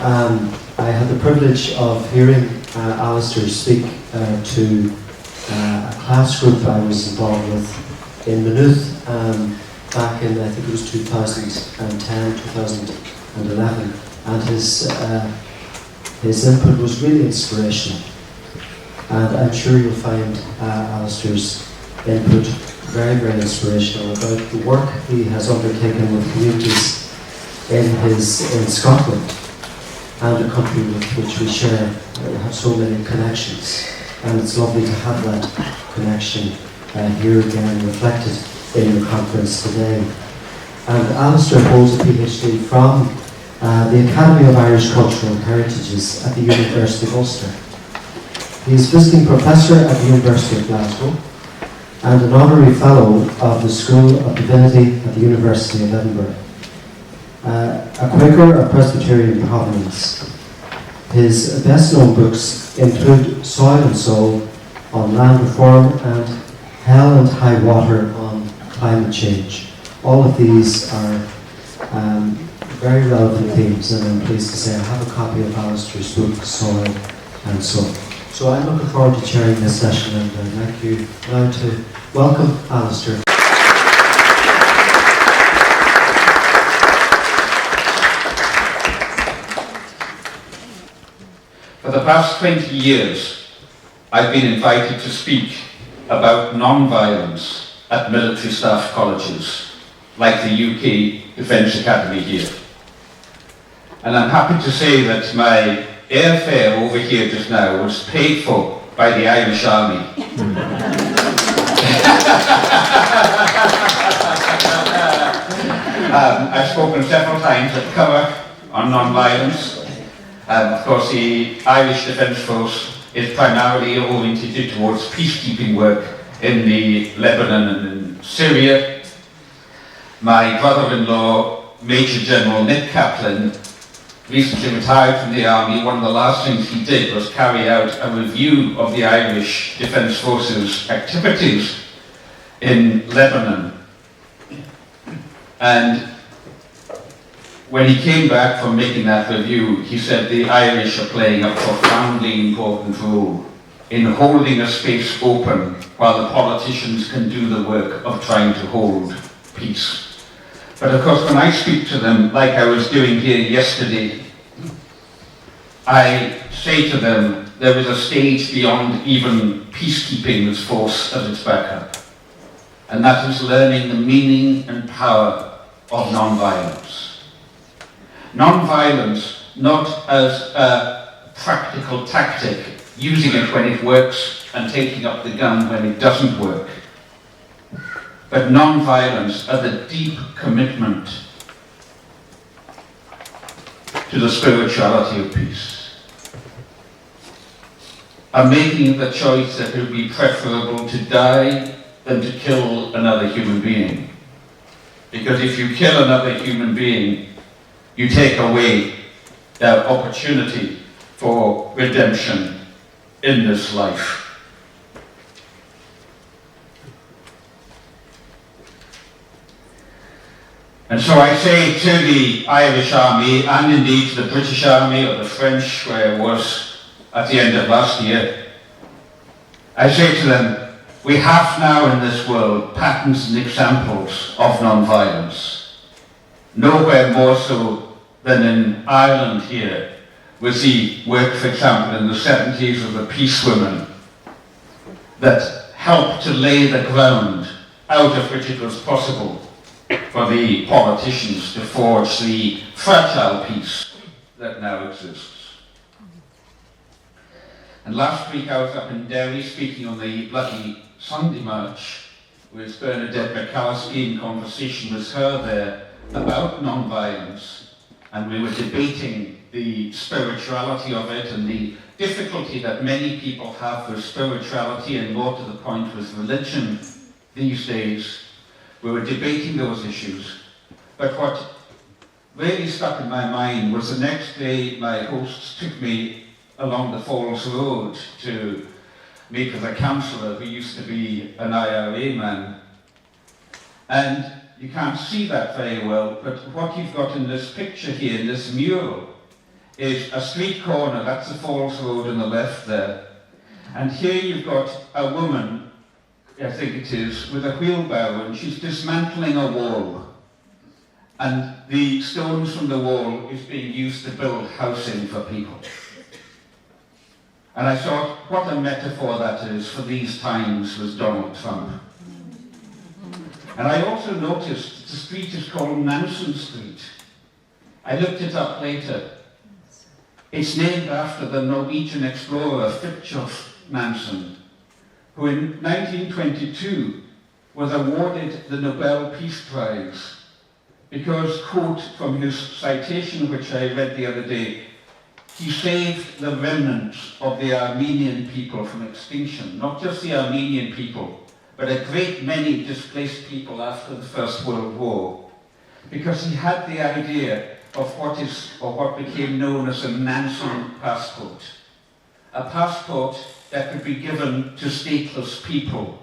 I had the privilege of hearing Alaistair speak to a class group I was involved with in Maynooth back in, I think it was 2010, 2011, and his input was really inspirational. And I'm sure you'll find Alaistair's input very, very inspirational about the work he has undertaken with communities in Scotland, and a country with which we have so many connections. And it's lovely to have that connection here again reflected in the conference today. And Alaistair holds a PhD from the Academy of Irish Cultural Heritages at the University of Ulster. He is visiting professor at the University of Glasgow and an honorary fellow of the School of Divinity at the University of Edinburgh. A Quaker of Presbyterian provenance. His best-known books include Soil and Soul on land reform and Hell and High Water on climate change. All of these are very relevant themes, and I'm pleased to say I have a copy of Alaistair's book, Soil and Soul. So I'm looking forward to chairing this session, and I'd like you now to welcome Alaistair. For the past 20 years, I've been invited to speak about non-violence at military staff colleges, like the UK Defence Academy here. And I'm happy to say that my airfare over here just now was paid for by the Irish Army. I've spoken several times at Cover on non-violence. Of course, the Irish Defence Force is primarily oriented towards peacekeeping work in the Lebanon and in Syria. My brother-in-law, Major General Nick Kaplan, recently retired from the army. One of the last things he did was carry out a review of the Irish Defence Force's activities in Lebanon. And when he came back from making that review, he said the Irish are playing a profoundly important role in holding a space open while the politicians can do the work of trying to hold peace. But of course, when I speak to them, like I was doing here yesterday, I say to them, there is a stage beyond even peacekeeping as force as its backup. And that is learning the meaning and power of non-violence. Non-violence, not as a practical tactic, using it when it works and taking up the gun when it doesn't work, but non-violence as a deep commitment to the spirituality of peace. And making the choice that it would be preferable to die than to kill another human being. Because if you kill another human being, you take away their opportunity for redemption in this life. And so I say to the Irish Army, and indeed to the British Army or the French, where I was at the end of last year, I say to them, we have now in this world patterns and examples of non-violence. Nowhere more so than in Ireland here, with the work, for example, in the 70s of the peace women that helped to lay the ground out of which it was possible for the politicians to forge the fragile peace that now exists. And last week I was up in Derry speaking on the bloody Sunday March with Bernadette McCalskey, in conversation with her there about non-violence. And we were debating the spirituality of it and the difficulty that many people have with spirituality, and more to the point with religion these days. We were debating those issues. But what really stuck in my mind was the next day my hosts took me along the Falls Road to meet with a councillor who used to be an IRA man. And you can't see that very well, but what you've got in this picture here, in this mural, is a street corner, that's the Falls Road on the left there. And here you've got a woman, I think it is, with a wheelbarrow, and she's dismantling a wall. And the stones from the wall is being used to build housing for people. And I thought, what a metaphor that is for these times with Donald Trump. And I also noticed the street is called Nansen Street. I looked it up later. It's named after the Norwegian explorer Fridtjof Nansen, who in 1922 was awarded the Nobel Peace Prize because, quote from his citation which I read the other day, he saved the remnants of the Armenian people from extinction, not just the Armenian people, but a great many displaced people after the First World War, because he had the idea of what became known as a Nansen passport, a passport that could be given to stateless people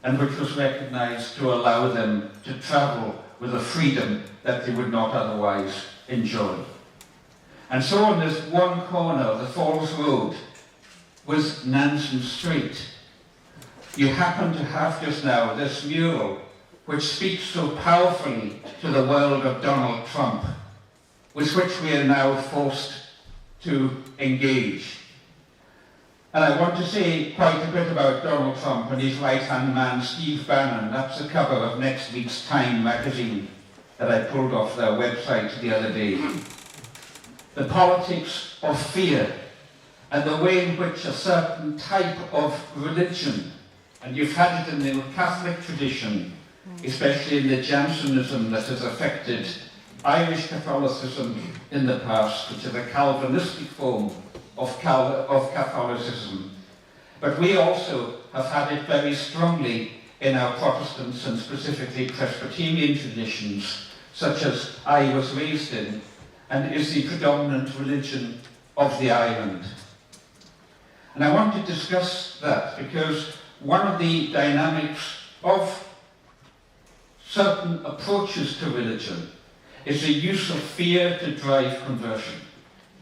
and which was recognized to allow them to travel with a freedom that they would not otherwise enjoy. And so on this one corner of the Falls Road was Nansen Street. You happen to have just now this mural which speaks so powerfully to the world of Donald Trump, with which we are now forced to engage. And I want to say quite a bit about Donald Trump and his right-hand man, Steve Bannon. That's the cover of next week's Time magazine that I pulled off their website the other day. The politics of fear and the way in which a certain type of religion, and you've had it in the Catholic tradition, especially in the Jansenism that has affected Irish Catholicism in the past, which is a Calvinistic form of Catholicism. But we also have had it very strongly in our Protestants and specifically Presbyterian traditions, such as I was raised in, and is the predominant religion of the island. And I want to discuss that because one of the dynamics of certain approaches to religion is the use of fear to drive conversion,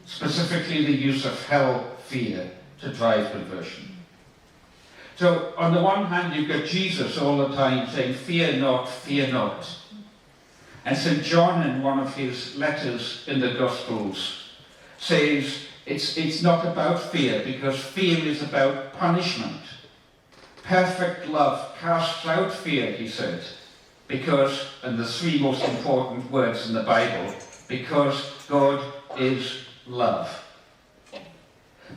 specifically the use of hell fear to drive conversion. So on the one hand, you've got Jesus all the time saying, fear not, fear not. And St. John, in one of his letters in the Gospels, says it's not about fear, because fear is about punishment. Perfect love casts out fear, he said, because, and the three most important words in the Bible, because God is love.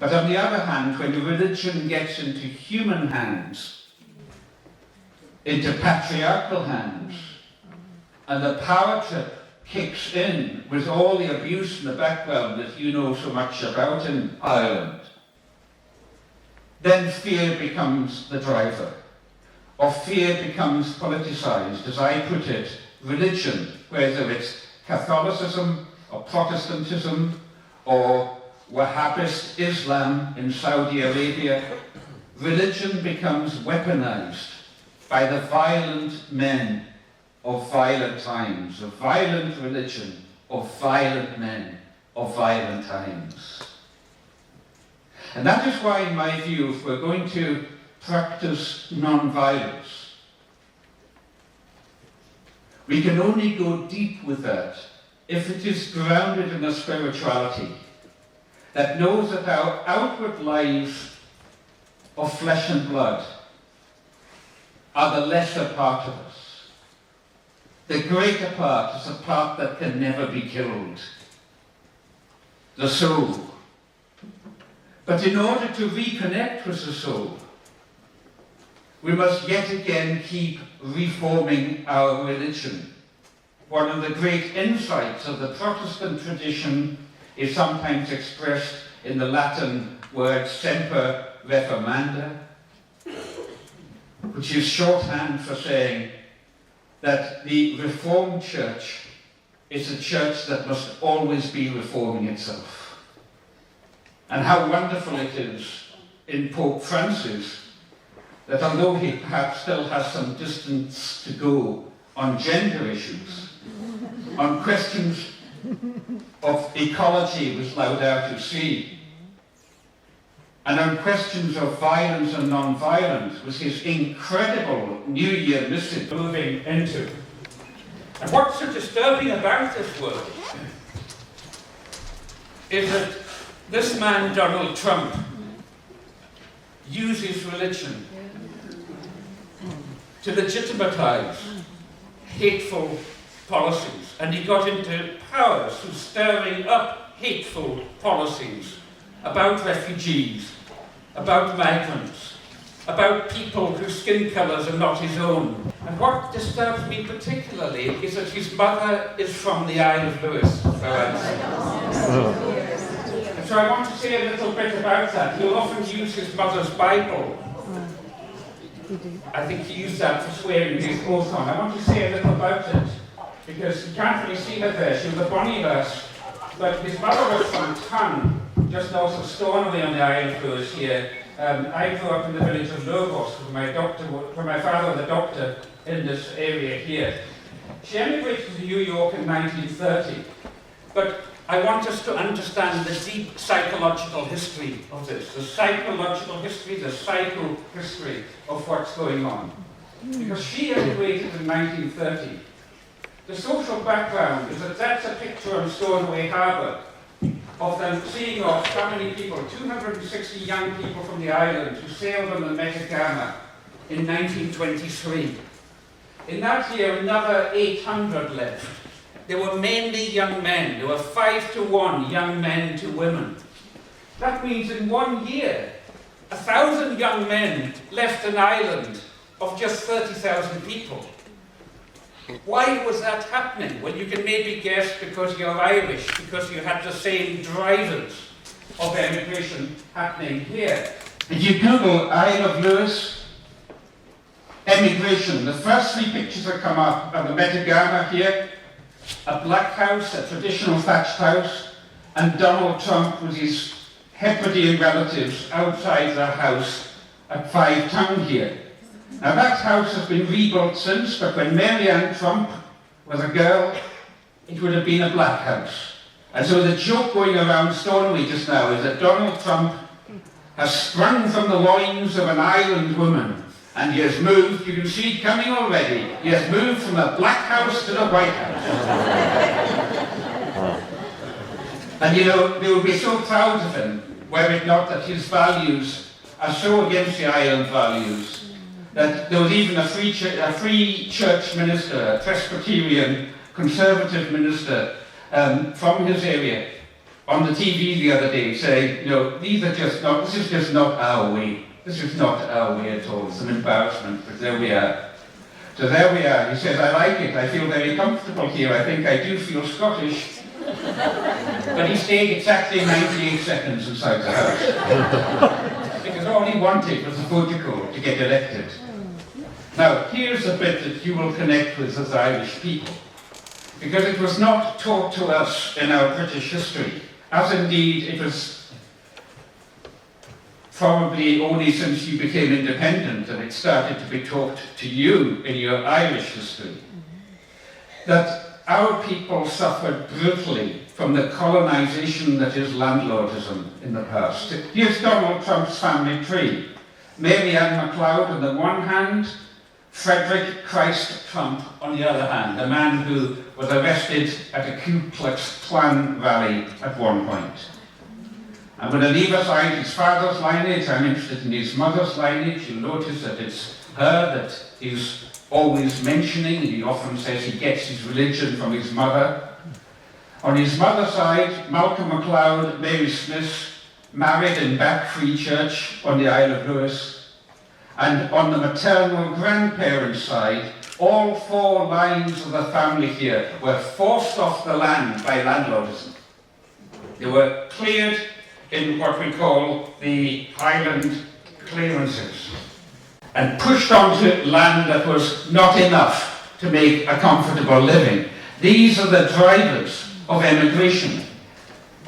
But on the other hand, when religion gets into human hands, into patriarchal hands, and the power trip kicks in with all the abuse in the background that you know so much about in Ireland, then fear becomes the driver. Or fear becomes politicized. As I put it, religion, whether it's Catholicism or Protestantism or Wahhabist Islam in Saudi Arabia, religion becomes weaponized by the violent men of violent times, of violent religion, of violent men of violent times. And that is why, in my view, if we're going to practice non-violence, we can only go deep with that if it is grounded in a spirituality that knows that our outward lives of flesh and blood are the lesser part of us. The greater part is a part that can never be killed, the soul. But in order to reconnect with the soul, we must yet again keep reforming our religion. One of the great insights of the Protestant tradition is sometimes expressed in the Latin word semper reformanda, which is shorthand for saying that the Reformed Church is a church that must always be reforming itself. And how wonderful it is in Pope Francis that although he perhaps still has some distance to go on gender issues, on questions of ecology was allowed out to sea. And on questions of violence and non-violence was his incredible New Year missive moving into. And what's so disturbing about this work is that this man, Donald Trump, uses religion to legitimize hateful policies. And he got into power through stirring up hateful policies about refugees, about migrants, about people whose skin colours are not his own. And what disturbs me particularly is that his mother is from the Isle of Lewis, for instance. And so I want to say a little bit about that. He'll often use his mother's Bible. I think he used that for swearing his oath on. I want to say a little about it, because you can't really see her there. She was a bonny lass, but his mother was from Tann, just north of Stornoway on the Isle of Lewis here. I grew up in the village of Logos, where my father was a doctor in this area here. She emigrated to New York in 1930, but I want us to understand the deep psychological history of this, the psychological history, the psycho history of what's going on. Because she emigrated in 1930. The social background is that that's a picture on Stornoway Harbour of them seeing off how many people, 260 young people from the island who sailed on the Metagama in 1923. In that year, another 800 left. They were mainly young men. There were 5 to 1 young men to women. That means in 1 year, 1,000 young men left an island of just 30,000 people. Why was that happening? Well, you can maybe guess because you're Irish, because you had the same drivers of emigration happening here. If you Google Isle of Lewis, emigration, the first 3 pictures that come up are the Metagama here, a black house, a traditional thatched house, and Donald Trump with his Hebridean relatives outside their house at 5 Town here. Now that house has been rebuilt since, but when Mary Ann Trump was a girl, it would have been a black house. And so the joke going around Stornoway just now is that Donald Trump has sprung from the loins of an island woman, and he has moved, you can see it coming already, he has moved from the black house to the white house. And you know, they would be so proud of him, were it not that his values are so against the island values, that there was even a free church minister, a Presbyterian conservative minister from his area on the TV the other day saying, you know, this is just not our way. This is not our way at all. It's an embarrassment, but there we are. So there we are. He says, I like it. I feel very comfortable here. I think I do feel Scottish. But he stayed exactly 98 seconds inside the house. Because all he wanted was a protocol to get elected. Now, here's a bit that you will connect with as Irish people. Because it was not taught to us in our British history, as indeed it was probably only since you became independent that it started to be taught to you in your Irish history, that our people suffered brutally from the colonisation that is landlordism in the past. Here's Donald Trump's family tree. Mary Ann MacLeod on the one hand, Frederick Christ Trump on the other hand, a man who was arrested at a Ku Klux Klan rally at one point. I'm going to leave aside his father's lineage. I'm interested in his mother's lineage. You'll notice that it's her that he's always mentioning. He often says he gets his religion from his mother. On his mother's side, Malcolm MacLeod, Mary Smith, married in Back Free Church on the Isle of Lewis. And on the maternal grandparents' side, all 4 lines of the family here were forced off the land by landlordism. They were cleared in what we call the Highland clearances and pushed onto land that was not enough to make a comfortable living. These are the drivers of emigration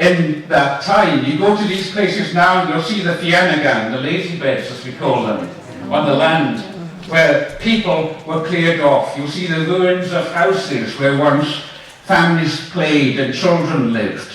in that time. You go to these places now and you'll see the Fiannagan, the lazy beds as we call them, on the land where people were cleared off. You'll see the ruins of houses where once families played and children lived.